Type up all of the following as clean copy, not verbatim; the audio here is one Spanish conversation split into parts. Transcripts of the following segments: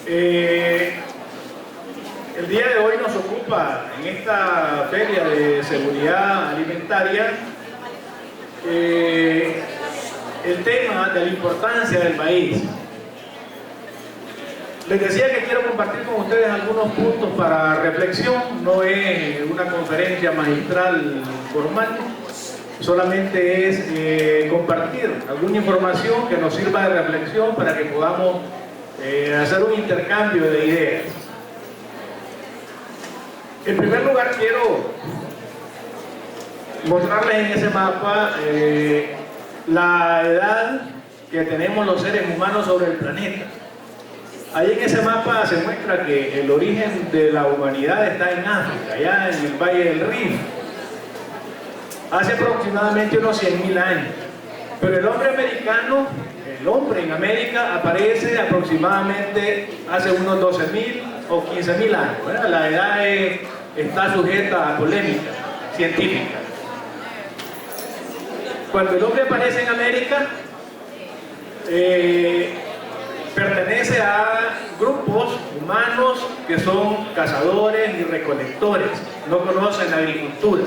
El día de hoy nos ocupa en esta feria de seguridad alimentaria el tema de la importancia del maíz. Les decía que quiero compartir con ustedes algunos puntos para reflexión. No es una conferencia magistral formal, solamente es compartir alguna información que nos sirva de reflexión para que podamos hacer un intercambio de ideas. En primer lugar, quiero mostrarles en ese mapa la edad que tenemos los seres humanos sobre el planeta. Ahí en ese mapa se muestra que el origen de la humanidad está en África, allá en el Valle del Rift, hace aproximadamente unos 100.000 años. Pero el hombre americano, el hombre en América, aparece aproximadamente hace unos 12.000 o 15.000 años. Bueno, la edad está sujeta a polémica científica. Cuando el hombre aparece en América, pertenece a grupos humanos que son cazadores y recolectores, no conocen la agricultura.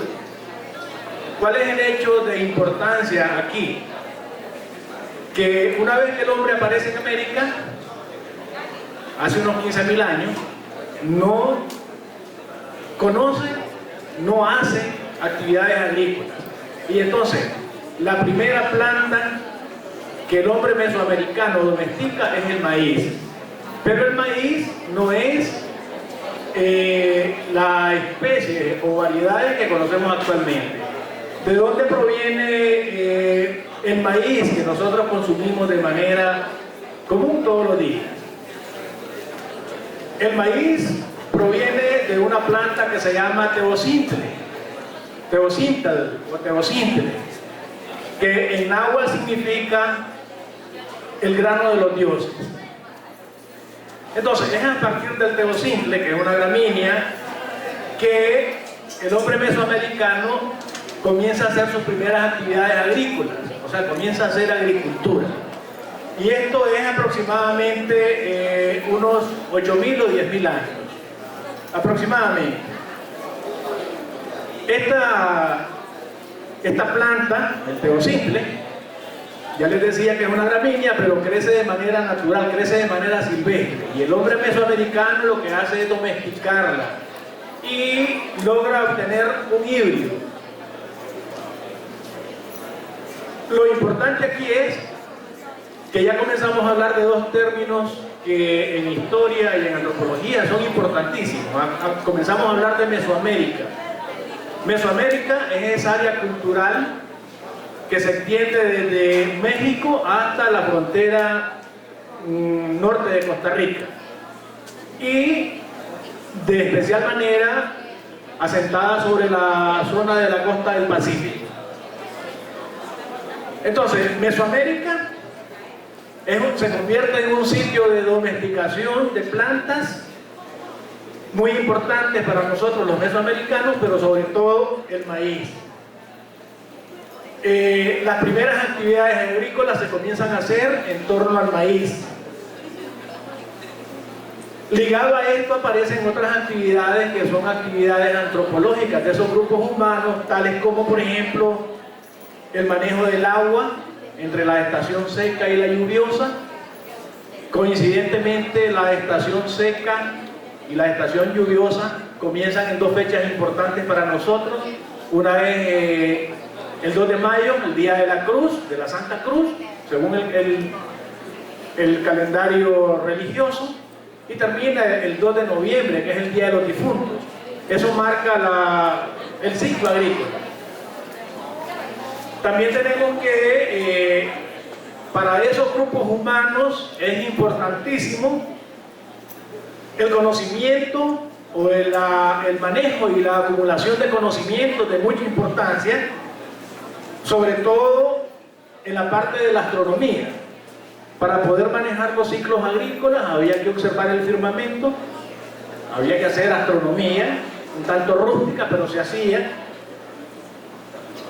¿Cuál es el hecho de importancia aquí? Que una vez que el hombre aparece en América, hace unos 15.000 años, no conoce, no hace actividades agrícolas. Y entonces, la primera planta que el hombre mesoamericano domestica es el maíz. Pero el maíz no es la especie o variedades que conocemos actualmente. ¿De dónde proviene el maíz que nosotros consumimos de manera común todos los días? El maíz proviene de una planta que se llama teocintle, que en náhuatl significa el grano de los dioses. Entonces, es a partir del teocintle, que es una gramínea, que el hombre mesoamericano comienza a hacer sus primeras actividades agrícolas, o sea, comienza a hacer agricultura. Y esto es aproximadamente unos 8.000 o 10.000 años, aproximadamente. Esta planta, el teocintle, ya les decía que es una gramínea, pero crece de manera natural, crece de manera silvestre. Y el hombre mesoamericano lo que hace es domesticarla y logra obtener un híbrido. Lo importante aquí es que ya comenzamos a hablar de dos términos que en historia y en antropología son importantísimos. Comenzamos a hablar de Mesoamérica. Mesoamérica es esa área cultural que se extiende desde México hasta la frontera norte de Costa Rica y de especial manera asentada sobre la zona de la costa del Pacífico. Entonces, Mesoamérica se convierte en un sitio de domesticación de plantas muy importantes para nosotros los mesoamericanos, pero sobre todo el maíz. Las primeras actividades agrícolas se comienzan a hacer en torno al maíz. Ligado a esto aparecen otras actividades que son actividades antropológicas de esos grupos humanos, tales como por ejemplo el manejo del agua entre la estación seca y la lluviosa. Coincidentemente, la estación seca y la estación lluviosa comienzan en dos fechas importantes para nosotros. Una es el 2 de mayo, el Día de la Cruz, de la Santa Cruz, según el calendario religioso, y termina el 2 de noviembre, que es el Día de los Difuntos. Eso marca el ciclo agrícola. También tenemos que para esos grupos humanos es importantísimo el conocimiento o el manejo y la acumulación de conocimientos de mucha importancia, sobre todo en la parte de la astronomía. Para poder manejar los ciclos agrícolas había que observar el firmamento, había que hacer astronomía, un tanto rústica, pero se hacía.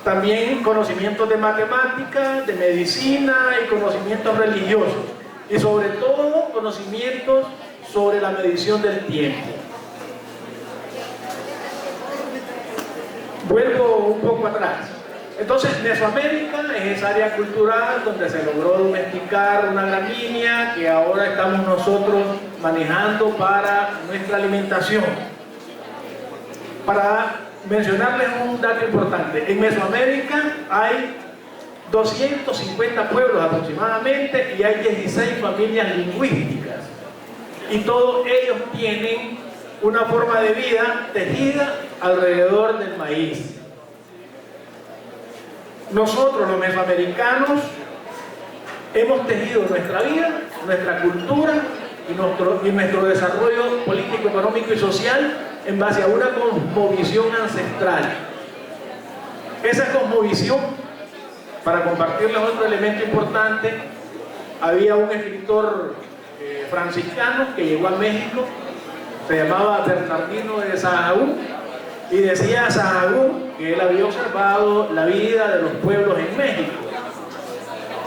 También conocimientos de matemáticas, de medicina y conocimientos religiosos. Y sobre todo conocimientos sobre la medición del tiempo. Vuelvo un poco atrás. Entonces, Mesoamérica es esa área cultural donde se logró domesticar una gramínea que ahora estamos nosotros manejando para nuestra alimentación. Para mencionarles un dato importante, en Mesoamérica hay 250 pueblos aproximadamente y hay 16 familias lingüísticas. Y todos ellos tienen una forma de vida tejida alrededor del maíz. Nosotros los mesoamericanos hemos tejido nuestra vida, nuestra cultura y nuestro desarrollo político, económico y social en base a una cosmovisión ancestral. Esa cosmovisión, para compartirles otro elemento importante, había un escritor franciscano que llegó a México, se llamaba Bernardino de Sahagún, y decía Sahagún que él había observado la vida de los pueblos en México.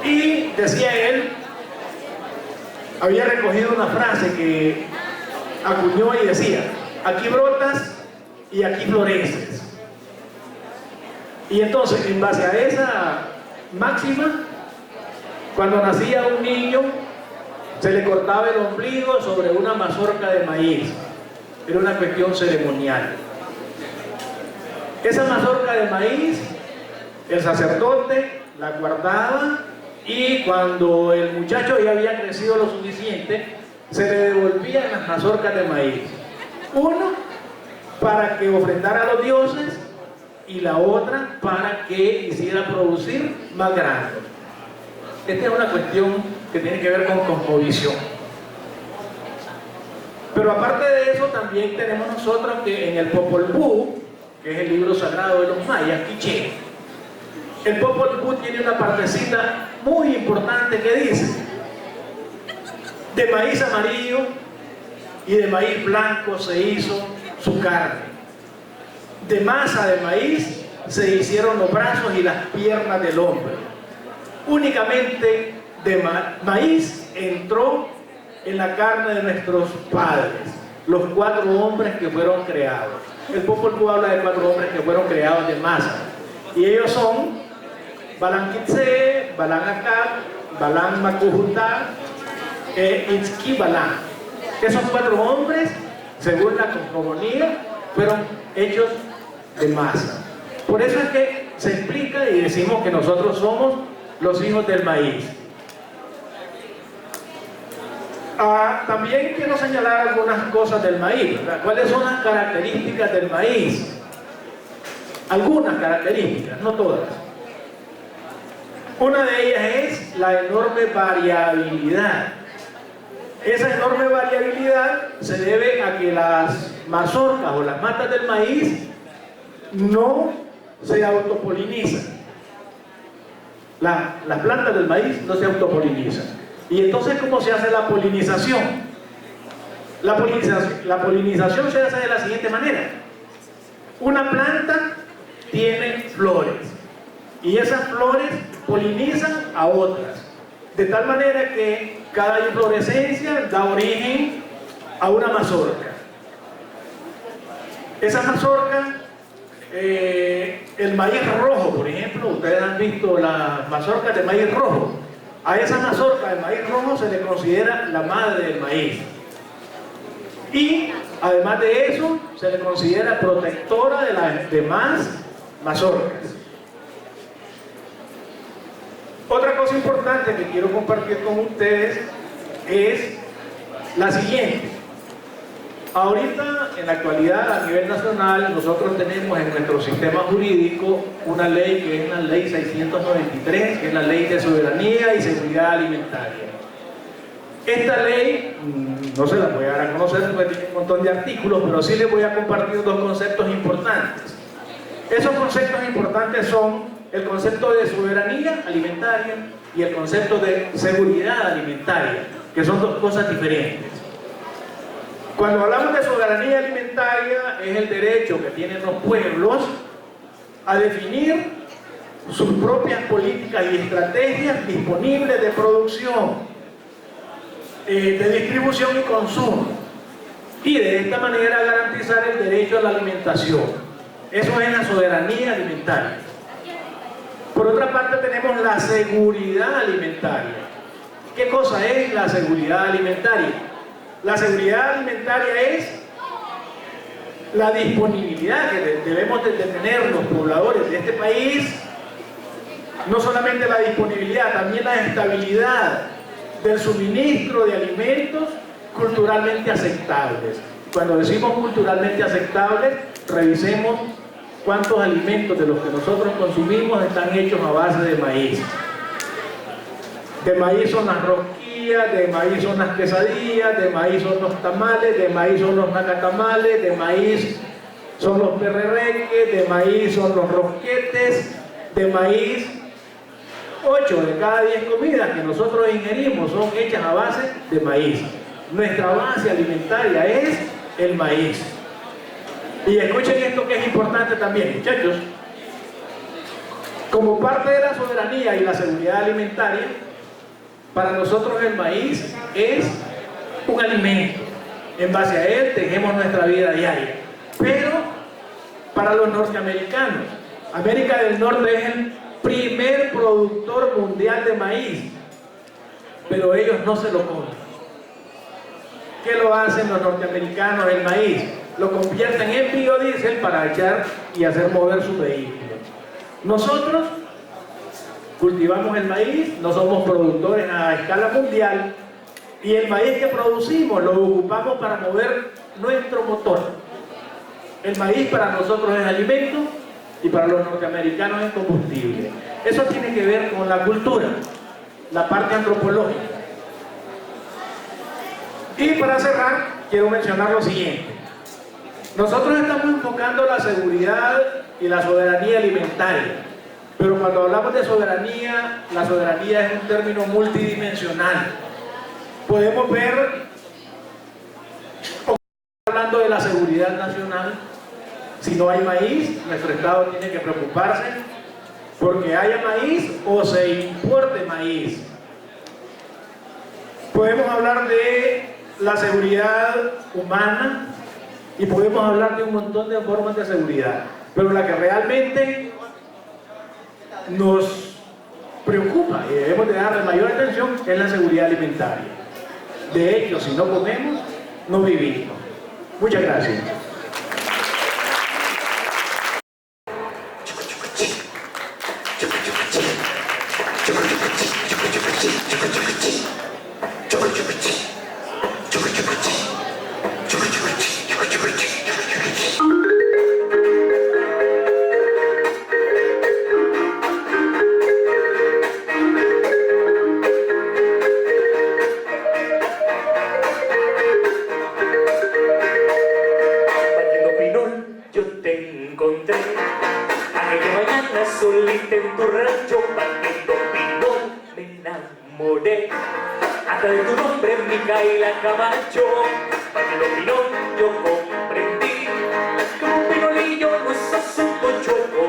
Y decía él, había recogido una frase que acuñó y decía: aquí brotas y aquí floreces. Y entonces, en base a esa máxima, cuando nacía un niño, se le cortaba el ombligo sobre una mazorca de maíz. Era una cuestión ceremonial. Esa mazorca de maíz, el sacerdote la guardaba y cuando el muchacho ya había crecido lo suficiente, se le devolvían las mazorcas de maíz. Uno, para que ofrendara a los dioses, y la otra para que hiciera producir más granos. Esta es una cuestión que tiene que ver con cosmovisión. Pero aparte de eso, también tenemos nosotros que en el Popol Vuh, que es el libro sagrado de los mayas, Quiché, el Popol Vuh tiene una partecita muy importante que dice: de maíz amarillo y de maíz blanco se hizo su carne. De masa de maíz se hicieron los brazos y las piernas del hombre. Únicamente de maíz entró en la carne de nuestros padres, los 4 hombres que fueron creados. El Popol Vuh habla de 4 hombres que fueron creados de masa. Y ellos son Balan Quitze, Balan Acab, Balan Macujuta e Itzki Balan. Esos 4 hombres, según la cosmogonía, fueron hechos de masa. Por eso es que se explica y decimos que nosotros somos los hijos del maíz. También quiero señalar algunas cosas del maíz, ¿verdad? ¿Cuáles son las características del maíz? Algunas características, no todas. Una de ellas es la enorme variabilidad. Esa enorme variabilidad se debe a que las mazorcas o las matas del maíz no se autopolinizan. Las plantas del maíz no se autopolinizan. Y entonces, ¿cómo se hace la polinización? La polinización se hace de la siguiente manera. Una planta tiene flores y esas flores polinizan a otras, de tal manera que cada inflorescencia da origen a una mazorca. Esa mazorca, el maíz rojo, por ejemplo, ustedes han visto las mazorcas de maíz rojo. A esa mazorca de maíz rojo se le considera la madre del maíz. Y además de eso, se le considera protectora de las demás mazorcas. Otra cosa importante que quiero compartir con ustedes es la siguiente. Ahorita, en la actualidad, a nivel nacional, nosotros tenemos en nuestro sistema jurídico una ley que es la Ley 693, que es la Ley de Soberanía y Seguridad Alimentaria. Esta ley, no se la voy a dar a conocer porque tiene un montón de artículos, pero sí les voy a compartir 2 conceptos importantes. Esos conceptos importantes son el concepto de soberanía alimentaria y el concepto de seguridad alimentaria, que son 2 cosas diferentes. Cuando hablamos de soberanía alimentaria, es el derecho que tienen los pueblos a definir sus propias políticas y estrategias disponibles de producción. de distribución y consumo, y de esta manera garantizar el derecho a la alimentación. Eso es la soberanía alimentaria. Por otra parte tenemos la seguridad alimentaria. ¿Qué cosa es la seguridad alimentaria? La seguridad alimentaria es la disponibilidad que debemos de tener los pobladores de este país, no solamente la disponibilidad, también la estabilidad del suministro de alimentos culturalmente aceptables. Cuando decimos culturalmente aceptables, revisemos cuántos alimentos de los que nosotros consumimos están hechos a base de maíz. De maíz son las rosquillas, de maíz son las quesadillas, de maíz son los tamales, de maíz son los nacatamales, de maíz son los perrereques, de maíz son los rosquetes, de maíz, 8 de cada 10 comidas que nosotros ingerimos son hechas a base de maíz. Nuestra base alimentaria es el maíz. Y escuchen esto que es importante también, muchachos. Como parte de la soberanía y la seguridad alimentaria, para nosotros el maíz es un alimento. En base a él tejemos nuestra vida diaria. Pero para los norteamericanos, América del Norte es el primer productor mundial de maíz, pero ellos no se lo comen. ¿Qué lo hacen los norteamericanos? El maíz lo convierten en biodiesel para echar y hacer mover su vehículo. Nosotros cultivamos el maíz, no somos productores a escala mundial, y el maíz que producimos lo ocupamos para mover nuestro motor. El maíz para nosotros es alimento y para los norteamericanos es combustible. Eso tiene que ver con la cultura, la parte antropológica. Y para cerrar, quiero mencionar lo siguiente. Nosotros estamos enfocando la seguridad y la soberanía alimentaria, pero cuando hablamos de soberanía, la soberanía es un término multidimensional. Podemos ver, hablando de la seguridad nacional, si no hay maíz, nuestro Estado tiene que preocuparse porque haya maíz o se importe maíz. Podemos hablar de la seguridad humana y podemos hablar de un montón de formas de seguridad, pero la que realmente nos preocupa y debemos de darle mayor atención es la seguridad alimentaria. De hecho, si no comemos, no vivimos. Muchas gracias. solita en tu rancho, partiendo pinol, me enamoré. Hasta de tu nombre, Micaela Camacho, partiendo pinol, yo comprendí que un pinolillo no es asunto chueco,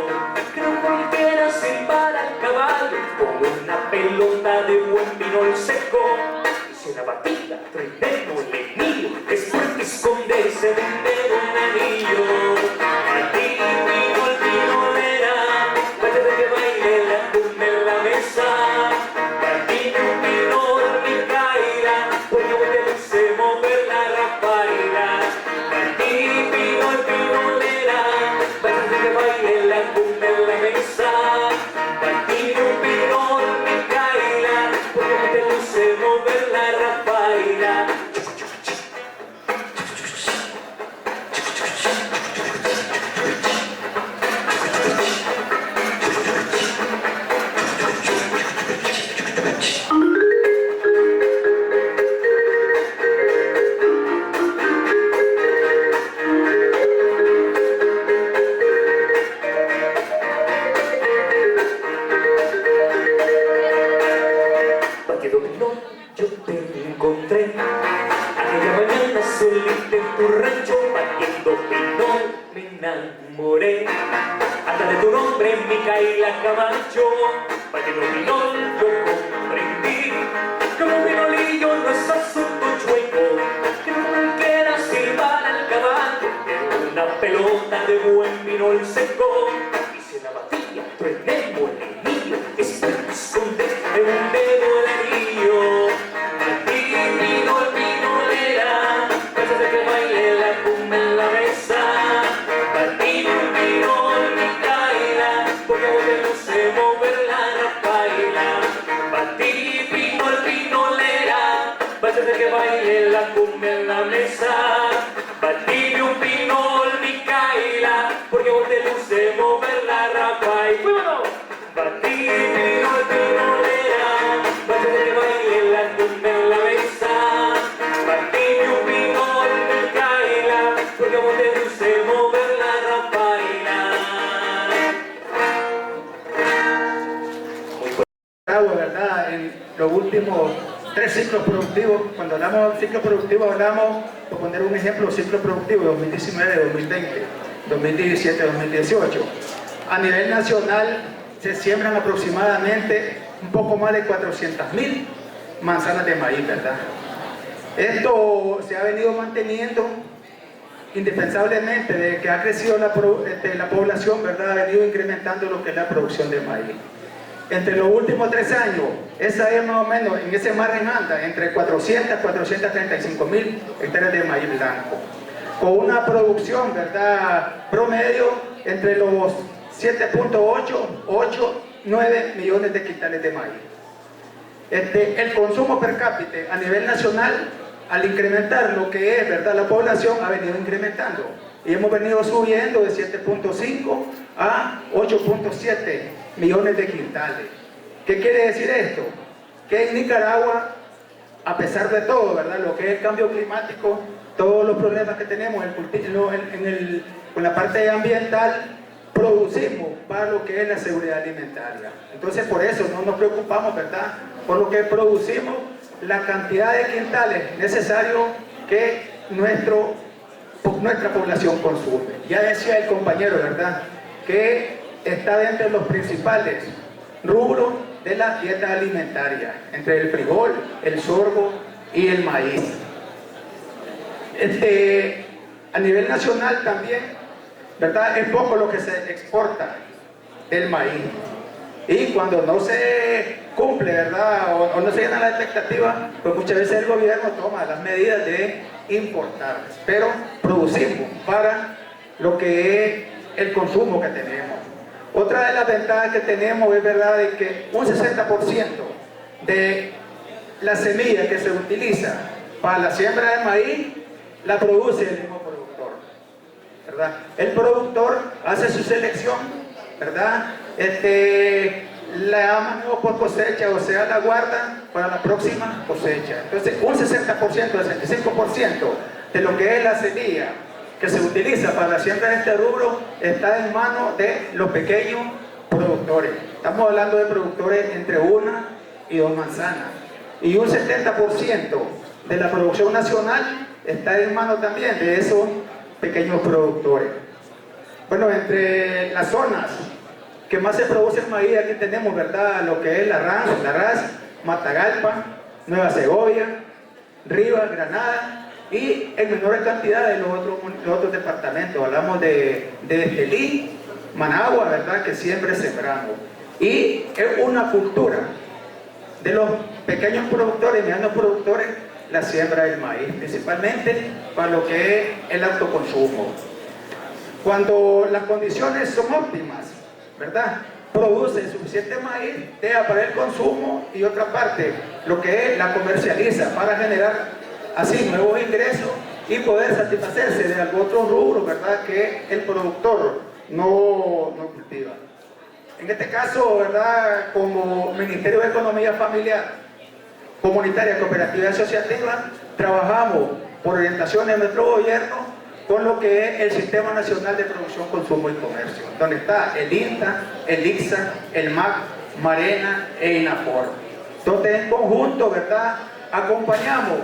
que no cualquiera se para el caballo con una pelota de buen pinol seco. Si una batida, trineo, lenillo, es fuerte, esconde, se vende un anillo. A ti, pinol, pinolera, váyate que baile la cumbre en la mesa. Para ti, pinol, Micaela, porque vos te luce mover la rafaela. Para ti, pinol, pinolera, váyate que baile la cumbre en la mesa. Para ti, pinol, Micaela, porque vos te luce mover la rafaela. Batido pinol, yo te encontré aquella mañana solita en tu rancho. Batiendo pinol, me enamoré hasta de tu nombre, Micaela Camacho. Batiendo pinol, yo comprendí que un pinolillo no es asunto el seco. Y si en la batilla truene molinillo, esconde de un dedo el anillo. Vino el pinolera, pásate que baile la cumbia en la mesa. Vino el Micaela, porque a vos te luce mover la rapaila. Vino el pinolera, pásate que baile la cumbia en la mesa. Vino un pinol Micaela, porque a vos te luce mover la rapaila. ¡Fuímonos! Vino el pinolera, pásate que baile la cumbia en la mesa. Vino un pinol Micaela, porque a vos te luce mover la rapaila. Agua, ¿verdad? En los últimos 3 ciclos productivos, cuando hablamos de ciclo productivo, hablamos, por poner un ejemplo, ciclo productivo 2019, 2020, 2017, 2018. A nivel nacional se siembran aproximadamente un poco más de 400.000 manzanas de maíz, ¿verdad? Esto se ha venido manteniendo indispensablemente desde que ha crecido la población, ¿verdad? Ha venido incrementando lo que es la producción de maíz. Entre los últimos 3 años, esa es más o menos, en ese margen anda, entre 400 a 435.000 hectáreas de maíz blanco, con una producción, ¿verdad?, promedio entre los 7.8, 9 millones de quintales de maíz. El consumo per cápita a nivel nacional, al incrementar lo que es, ¿verdad?, la población, ha venido incrementando. Y hemos venido subiendo de 7.5 a 8.7 millones de quintales. ¿Qué quiere decir esto? Que en Nicaragua, a pesar de todo, ¿verdad?, lo que es el cambio climático, todos los problemas que tenemos con la parte ambiental, producimos para lo que es la seguridad alimentaria. Entonces, por eso no nos preocupamos, ¿verdad?, por lo que producimos, la cantidad de quintales necesario que nuestra población consume. Ya decía el compañero, ¿verdad?, que está dentro de los principales rubros de la dieta alimentaria, entre el frijol, el sorgo y el maíz. A nivel nacional también, ¿verdad?, es poco lo que se exporta del maíz. Y cuando no se cumple, ¿verdad?, o no se llena la expectativa, pues muchas veces el gobierno toma las medidas de importar. Pero producimos para lo que es el consumo que tenemos. Otra de las ventajas que tenemos es, ¿verdad?, de que un 60% de la semilla que se utiliza para la siembra de maíz la produce el mismo productor, ¿verdad? El productor hace su selección, ¿verdad? La manejo por cosecha, o sea, la guarda para la próxima cosecha. Entonces, un 60%, 65% de lo que es la semilla que se utiliza para la siembra de este rubro está en manos de los pequeños productores. Estamos hablando de productores entre 1 y 2 manzanas. Y un 70% de la producción nacional está en manos también de esos pequeños productores. Bueno, entre las zonas que más se produce el maíz, aquí tenemos, ¿verdad?, lo que es la RAS, Matagalpa, Nueva Segovia, Rivas, Granada, y en menores cantidades los otros departamentos. Hablamos de Estelí, Managua, ¿verdad?, que siempre sembramos. Y es una cultura de los pequeños productores, medianos productores, la siembra del maíz, principalmente para lo que es el autoconsumo. Cuando las condiciones son óptimas, ¿verdad?, produce suficiente maíz, deja para el consumo, y otra parte, lo que es la comercializa para generar así nuevos ingresos y poder satisfacerse de algún otro rubro, ¿verdad?, que el productor no cultiva. En este caso, ¿verdad?, como Ministerio de Economía Familiar, Comunitaria, Cooperativa y Asociativa, trabajamos por orientación de nuestro gobierno con lo que es el Sistema Nacional de Producción, Consumo y Comercio, donde está el INTA, el ICSA, el MAC, Marena e INAPOR. Entonces, en conjunto, ¿verdad?, acompañamos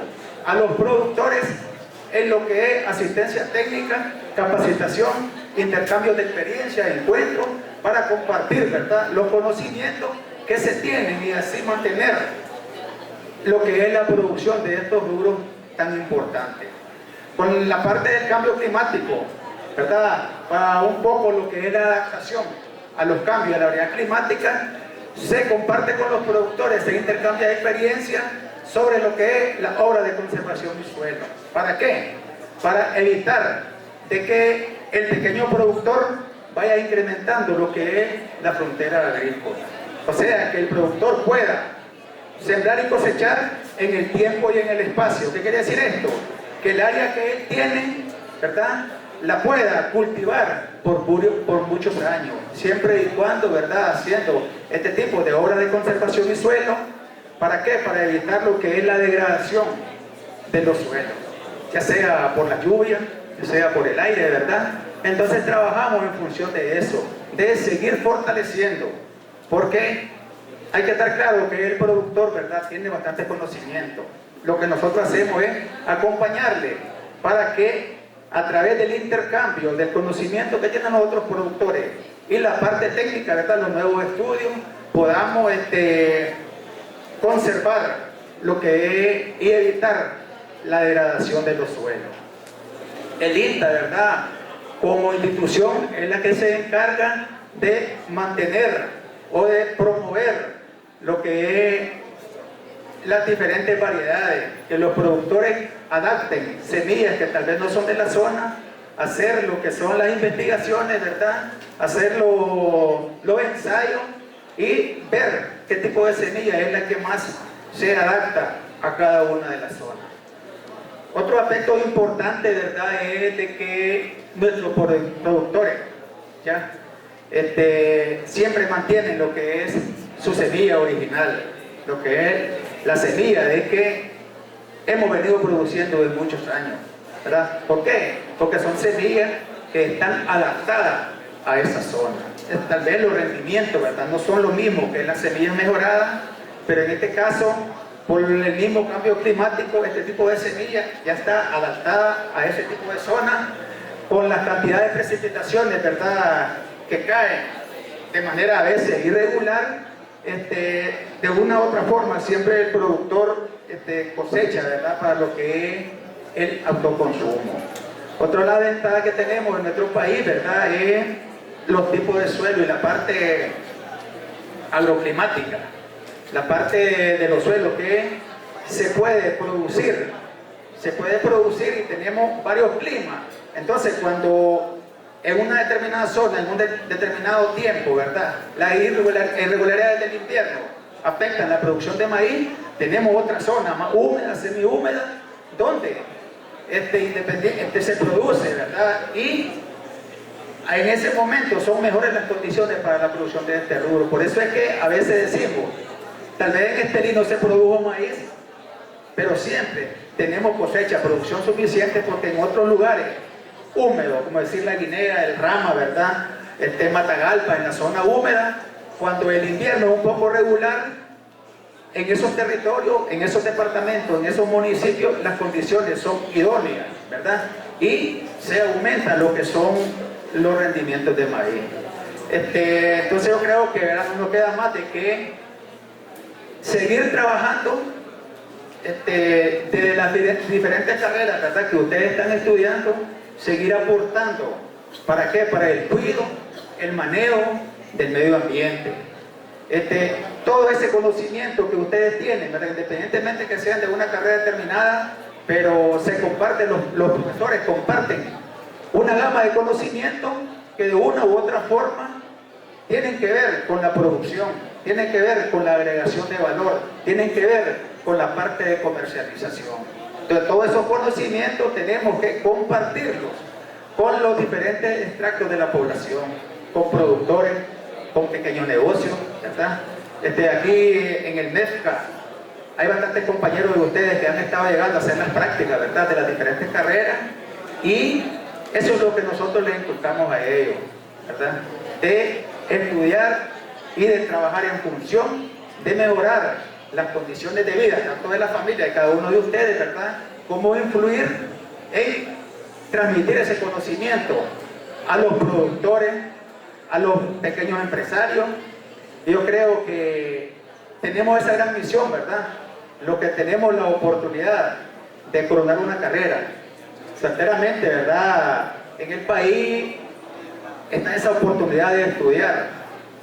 a los productores en lo que es asistencia técnica, capacitación, intercambio de experiencia, encuentros, para compartir, ¿verdad?, los conocimientos que se tienen y así mantener lo que es la producción de estos rubros tan importantes. Con la parte del cambio climático, ¿verdad? Para un poco lo que es la adaptación a los cambios, a la variedad climática, se comparte con los productores, se intercambia experiencia sobre lo que es la obra de conservación del suelo. ¿Para qué? Para evitar de que el pequeño productor vaya incrementando lo que es la frontera agrícola. O sea, que el productor pueda sembrar y cosechar en el tiempo y en el espacio. ¿Qué quiere decir esto? Que el área que él tiene, ¿verdad?, la pueda cultivar por muchos años, siempre y cuando, ¿verdad?, haciendo este tipo de obras de conservación y suelo. ¿Para qué? Para evitar lo que es la degradación de los suelos, ya sea por la lluvia, ya sea por el aire, ¿verdad? Entonces trabajamos en función de eso, de seguir fortaleciendo, porque hay que estar claro que el productor, ¿verdad?, tiene bastante conocimiento. Lo que nosotros hacemos es acompañarle para que a través del intercambio, del conocimiento que tienen los otros productores y la parte técnica, ¿verdad?, los nuevos estudios, podamos conservar lo que es y evitar la degradación de los suelos. El INTA, ¿verdad?, como institución es la que se encarga de mantener o de promover lo que es las diferentes variedades, que los productores adapten semillas que tal vez no son de la zona, hacer lo que son las investigaciones, ¿verdad?, hacer los ensayos y ver qué tipo de semilla es la que más se adapta a cada una de las zonas. Otro aspecto importante, ¿verdad?, es de que nuestros productores, ¿ya?, siempre mantienen lo que es su semilla original, lo que es la semilla de que hemos venido produciendo en muchos años, ¿verdad? ¿Por qué? Porque son semillas que están adaptadas a esa zona. Tal vez los rendimientos, ¿verdad?, no son lo mismo que las semillas mejoradas, pero en este caso, por el mismo cambio climático, este tipo de semilla ya está adaptada a ese tipo de zona, con las cantidades de precipitaciones, ¿verdad?, que caen de manera a veces irregular. De una u otra forma siempre el productor cosecha, ¿verdad?, para lo que es el autoconsumo. Otra la ventaja que tenemos en nuestro país, ¿verdad?, es los tipos de suelo y la parte agroclimática, la parte de los suelos que se puede producir y tenemos varios climas. Entonces, cuando en una determinada zona, en un determinado tiempo, ¿verdad?, las irregularidades del invierno afectan la producción de maíz, tenemos otra zona más húmeda, semihúmeda, donde se produce, ¿verdad?, y en ese momento son mejores las condiciones para la producción de este rubro. Por eso es que a veces decimos, tal vez en Estelí no se produjo maíz, pero siempre tenemos cosecha, producción suficiente, porque en otros lugares húmedo, como decir la Guinea, el Rama, ¿verdad?, Matagalpa, en la zona húmeda, cuando el invierno es un poco regular, en esos territorios, en esos departamentos, en esos municipios, las condiciones son idóneas, ¿verdad?, y se aumenta lo que son los rendimientos de maíz. Entonces yo creo que, ¿verdad?, no nos queda más de que seguir trabajando desde las diferentes carreras, ¿verdad?, que ustedes están estudiando, seguir aportando. ¿Para qué? Para el cuidado, el manejo del medio ambiente. Todo ese conocimiento que ustedes tienen, ¿verdad?, independientemente que sean de una carrera determinada, pero se comparten, los profesores comparten una gama de conocimientos que de una u otra forma tienen que ver con la producción, tienen que ver con la agregación de valor, tienen que ver con la parte de comercialización. Entonces, todos esos conocimientos tenemos que compartirlos con los diferentes extractos de la población, con productores, con pequeños negocios, ¿verdad? Aquí en el MEFCA hay bastantes compañeros de ustedes que han estado llegando a hacer las prácticas, ¿verdad?, de las diferentes carreras, y eso es lo que nosotros les inculcamos a ellos, ¿verdad?, de estudiar y de trabajar en función de mejorar las condiciones de vida, tanto de la familia de cada uno de ustedes, ¿verdad?, cómo influir en transmitir ese conocimiento a los productores, a los pequeños empresarios. Yo creo que tenemos esa gran misión, ¿verdad?, los que tenemos la oportunidad de coronar una carrera. Certeramente, ¿verdad?, en el país está esa oportunidad de estudiar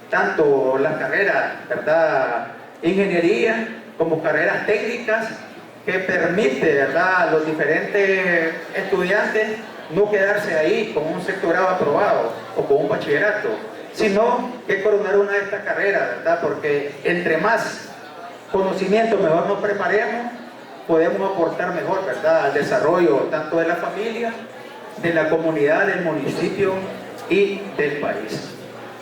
tanto las carreras, ¿verdad?, ingeniería como carreras técnicas, que permite, ¿verdad?, a los diferentes estudiantes no quedarse ahí con un sexto grado aprobado o con un bachillerato, sino que coronar una de estas carreras, ¿verdad?, porque entre más conocimiento mejor nos preparemos, podemos aportar mejor, ¿verdad?, al desarrollo tanto de la familia, de la comunidad, del municipio y del país.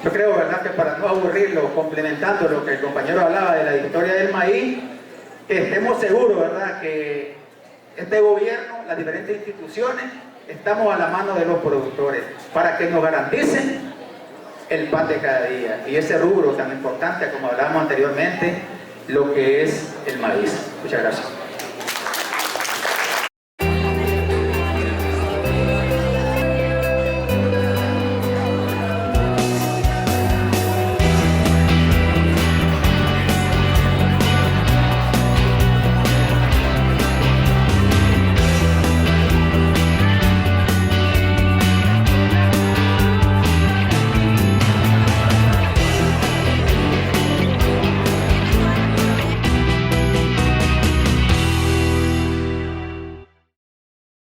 Yo creo, ¿verdad?, que para no aburrirlo, complementando lo que el compañero hablaba de la historia del maíz, que estemos seguros, ¿verdad?, que este gobierno, las diferentes instituciones, estamos a la mano de los productores para que nos garanticen el pan de cada día y ese rubro tan importante, como hablábamos anteriormente, lo que es el maíz. Muchas gracias.